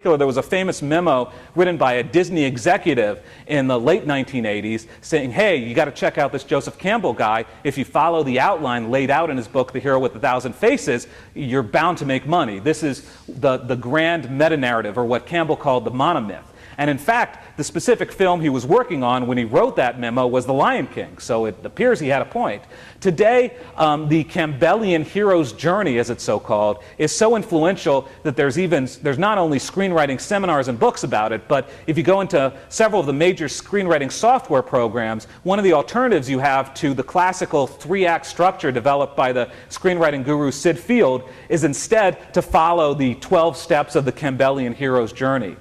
There was a famous memo written by a Disney executive in the late 1980s saying, hey, you got to check out this Joseph Campbell guy. If you follow the outline laid out in his book, The Hero with a Thousand Faces, you're bound to make money. This is the grand meta-narrative, or what Campbell called the monomyth. And in fact, the specific film he was working on when he wrote that memo was The Lion King, so it appears he had a point. Today, the Campbellian hero's journey, as it's so called, is so influential that there's not only screenwriting seminars and books about it, but if you go into several of the major screenwriting software programs, one of the alternatives you have to the classical 3-act structure developed by the screenwriting guru Sid Field is instead to follow the 12 steps of the Campbellian hero's journey.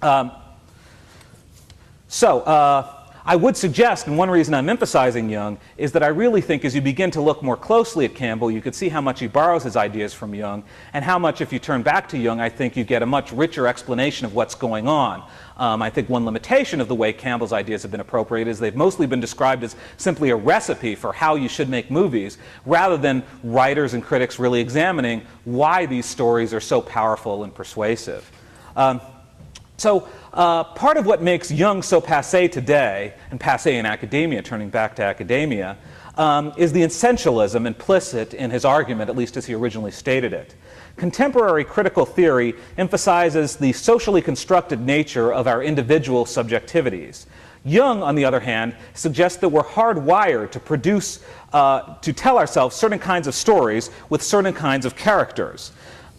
I would suggest, and one reason I'm emphasizing Jung, is that I really think as you begin to look more closely at Campbell, you could see how much he borrows his ideas from Jung, and how much, if you turn back to Jung, I think you get a much richer explanation of what's going on. I think one limitation of the way Campbell's ideas have been appropriated is they've mostly been described as simply a recipe for how you should make movies, rather than writers and critics really examining why these stories are so powerful and persuasive. Part of what makes Jung so passé today, and passé in academia, turning back to academia, is the essentialism implicit in his argument, at least as he originally stated it. Contemporary critical theory emphasizes the socially constructed nature of our individual subjectivities. Jung, on the other hand, suggests that we're hardwired to produce, to tell ourselves certain kinds of stories with certain kinds of characters.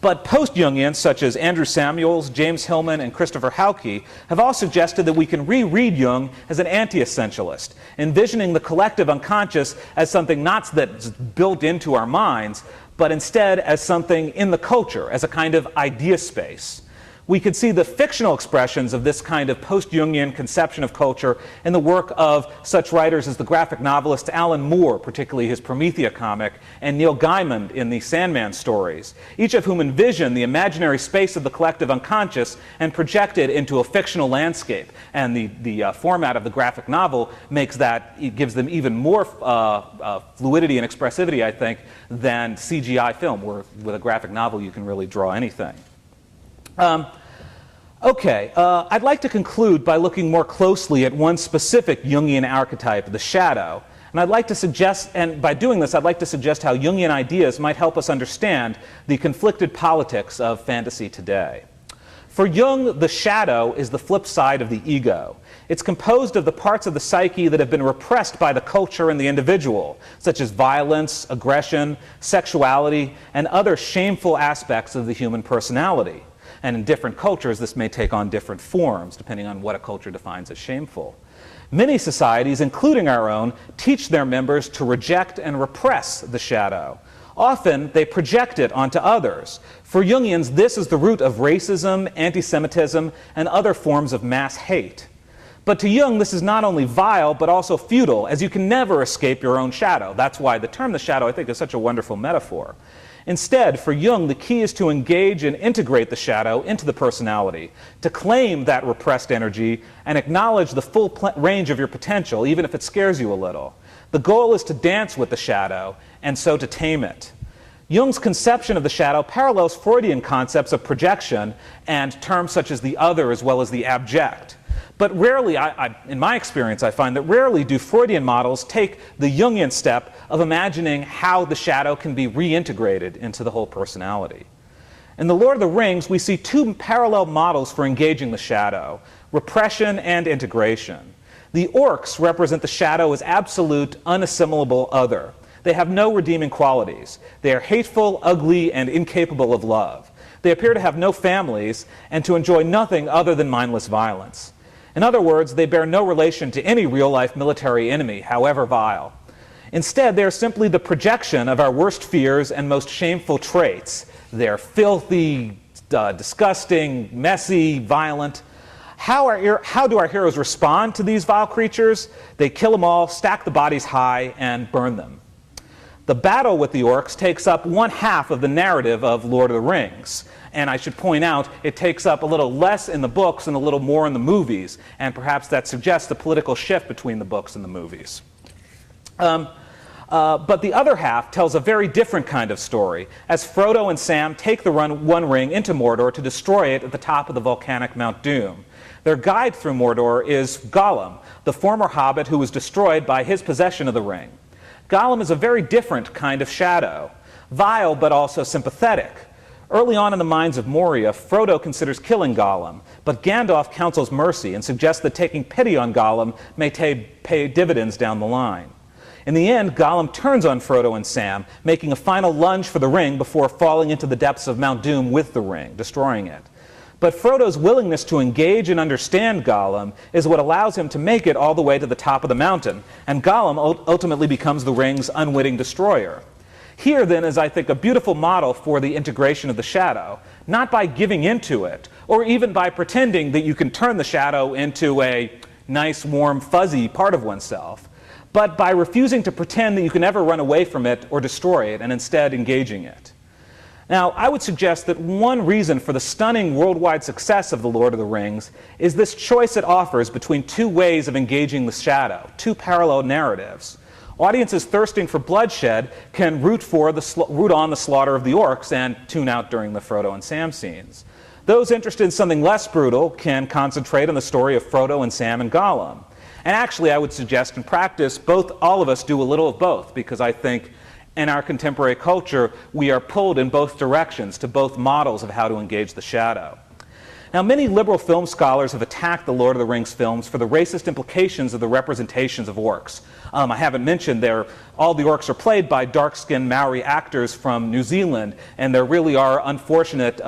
But post-Jungians, such as Andrew Samuels, James Hillman, and Christopher Hauke, have all suggested that we can reread Jung as an anti-essentialist, envisioning the collective unconscious as something not that's built into our minds, but instead as something in the culture, as a kind of idea space. We could see the fictional expressions of this kind of post-Jungian conception of culture in the work of such writers as the graphic novelist Alan Moore, particularly his Promethea comic, and Neil Gaiman in the Sandman stories, each of whom envision the imaginary space of the collective unconscious and project it into a fictional landscape. And the format of the graphic novel makes that, it gives them even more fluidity and expressivity, I think, than CGI film, where with a graphic novel you can really draw anything. I'd like to conclude by looking more closely at one specific Jungian archetype, the shadow. And I'd like to suggest, and by doing this, I'd like to suggest how Jungian ideas might help us understand the conflicted politics of fantasy today. For Jung, the shadow is the flip side of the ego. It's composed of the parts of the psyche that have been repressed by the culture and the individual, such as violence, aggression, sexuality, and other shameful aspects of the human personality. And in different cultures, this may take on different forms, depending on what a culture defines as shameful. Many societies, including our own, teach their members to reject and repress the shadow. Often, they project it onto others. For Jungians, this is the root of racism, anti-Semitism, and other forms of mass hate. But to Jung, this is not only vile, but also futile, as you can never escape your own shadow. That's why the term the shadow, I think, is such a wonderful metaphor. Instead, for Jung, the key is to engage and integrate the shadow into the personality, to claim that repressed energy and acknowledge the full range of your potential, even if it scares you a little. The goal is to dance with the shadow, and so to tame it. Jung's conception of the shadow parallels Freudian concepts of projection and terms such as the other as well as the abject. But rarely, in my experience, I find that rarely do Freudian models take the Jungian step of imagining how the shadow can be reintegrated into the whole personality. In The Lord of the Rings, we see two parallel models for engaging the shadow: repression and integration. The orcs represent the shadow as absolute, unassimilable other. They have no redeeming qualities. They are hateful, ugly, and incapable of love. They appear to have no families and to enjoy nothing other than mindless violence. In other words, they bear no relation to any real-life military enemy, however vile. Instead, they are simply the projection of our worst fears and most shameful traits. They're filthy, disgusting, messy, violent. How do our heroes respond to these vile creatures? They kill them all, stack the bodies high, and burn them. The battle with the orcs takes up 1/2 of the narrative of Lord of the Rings. And I should point out, it takes up a little less in the books and a little more in the movies. And perhaps that suggests a political shift between the books and the movies. But the other half tells a very different kind of story, as Frodo and Sam take the One Ring into Mordor to destroy it at the top of the volcanic Mount Doom. Their guide through Mordor is Gollum, the former hobbit who was destroyed by his possession of the ring. Gollum is a very different kind of shadow, vile but also sympathetic. Early on in the Mines of Moria, Frodo considers killing Gollum, but Gandalf counsels mercy and suggests that taking pity on Gollum may pay dividends down the line. In the end, Gollum turns on Frodo and Sam, making a final lunge for the ring before falling into the depths of Mount Doom with the ring, destroying it. But Frodo's willingness to engage and understand Gollum is what allows him to make it all the way to the top of the mountain, and Gollum ultimately becomes the ring's unwitting destroyer. Here, then, is, I think, a beautiful model for the integration of the shadow, not by giving into it, or even by pretending that you can turn the shadow into a nice, warm, fuzzy part of oneself, but by refusing to pretend that you can ever run away from it or destroy it, and instead engaging it. Now, I would suggest that one reason for the stunning worldwide success of The Lord of the Rings is this choice it offers between two ways of engaging the shadow, two parallel narratives. Audiences thirsting for bloodshed can root on the slaughter of the orcs and tune out during the Frodo and Sam scenes. Those interested in something less brutal can concentrate on the story of Frodo and Sam and Gollum. And actually, I would suggest in practice, all of us do a little of both, because I think in our contemporary culture, we are pulled in both directions to both models of how to engage the shadow. Now, many liberal film scholars have attacked the Lord of the Rings films for the racist implications of the representations of orcs. I haven't mentioned all the orcs are played by dark-skinned Maori actors from New Zealand, and there really are unfortunate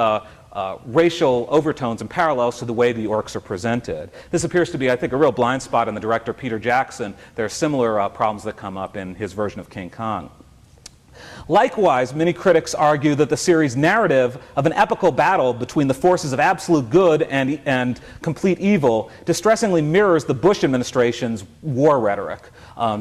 racial overtones and parallels to the way the orcs are presented. This appears to be, I think, a real blind spot in the director Peter Jackson. There are similar problems that come up in his version of King Kong. Likewise, many critics argue that the series' narrative of an epical battle between the forces of absolute good and complete evil distressingly mirrors the Bush administration's war rhetoric,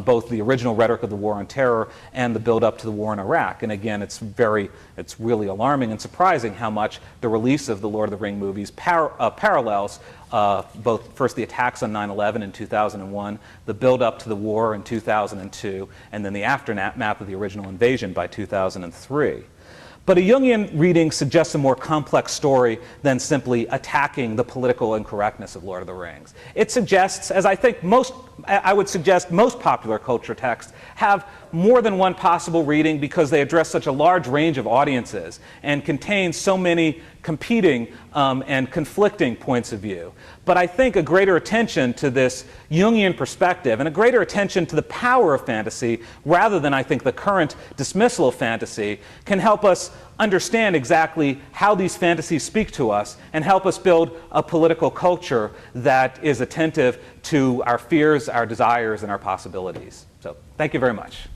both the original rhetoric of the War on Terror and the build-up to the war in Iraq. And again, it's really alarming and surprising how much the release of the Lord of the Ring movies parallels both first the attacks on 9/11 in 2001, the build-up to the war in 2002, and then the aftermath of the original invasion by 2003. But a Jungian reading suggests a more complex story than simply attacking the political incorrectness of Lord of the Rings. It suggests, as I would suggest most popular culture texts have more than one possible reading because they address such a large range of audiences and contain so many competing and conflicting points of view. But I think a greater attention to this Jungian perspective and a greater attention to the power of fantasy, rather than, I think, the current dismissal of fantasy, can help us understand exactly how these fantasies speak to us and help us build a political culture that is attentive to our fears, our desires, and our possibilities. So, thank you very much.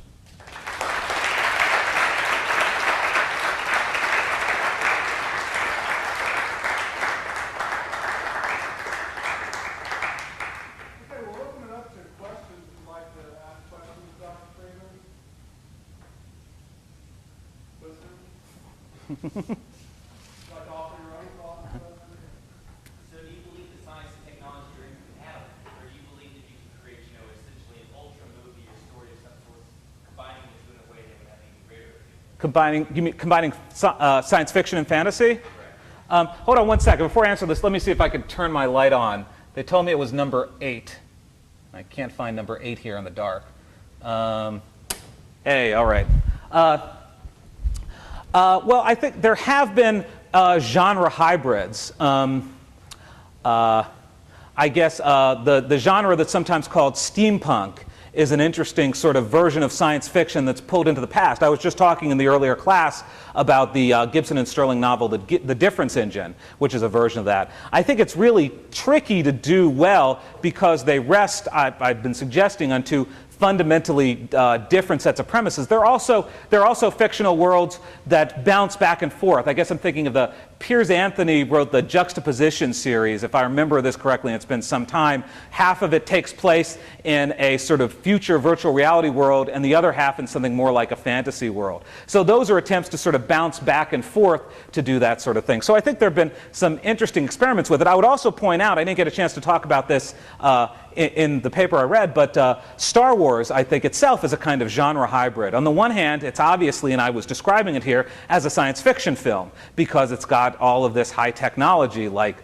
So do you believe that science and technology are incompatible, or do you believe that you can create, essentially an ultra movie or story of some sort, combining the two in a way that would have even greater? Combining science fiction and fantasy? Hold on one second. Before I answer this, let me see if I can turn my light on. They told me it was number 8. I can't find number 8 here in the dark. Hey, all right. Well, I think there have been genre hybrids. I guess the genre that's sometimes called steampunk is an interesting sort of version of science fiction that's pulled into the past. I was just talking in the earlier class about the Gibson and Sterling novel, The Difference Engine, which is a version of that. I think it's really tricky to do well because they rest, I've been suggesting, on two fundamentally different sets of premises. There are also fictional worlds that bounce back and forth. I guess I'm thinking of the Piers Anthony wrote the Juxtaposition series, if I remember this correctly, and it's been some time. Half of it takes place in a sort of future virtual reality world, and the other half in something more like a fantasy world. So those are attempts to sort of bounce back and forth to do that sort of thing. So I think there have been some interesting experiments with it. I would also point out, I didn't get a chance to talk about this in the paper I read, but Star Wars, I think itself, is a kind of genre hybrid. On the one hand, it's obviously, and I was describing it here, as a science fiction film, because it's got all of this high technology like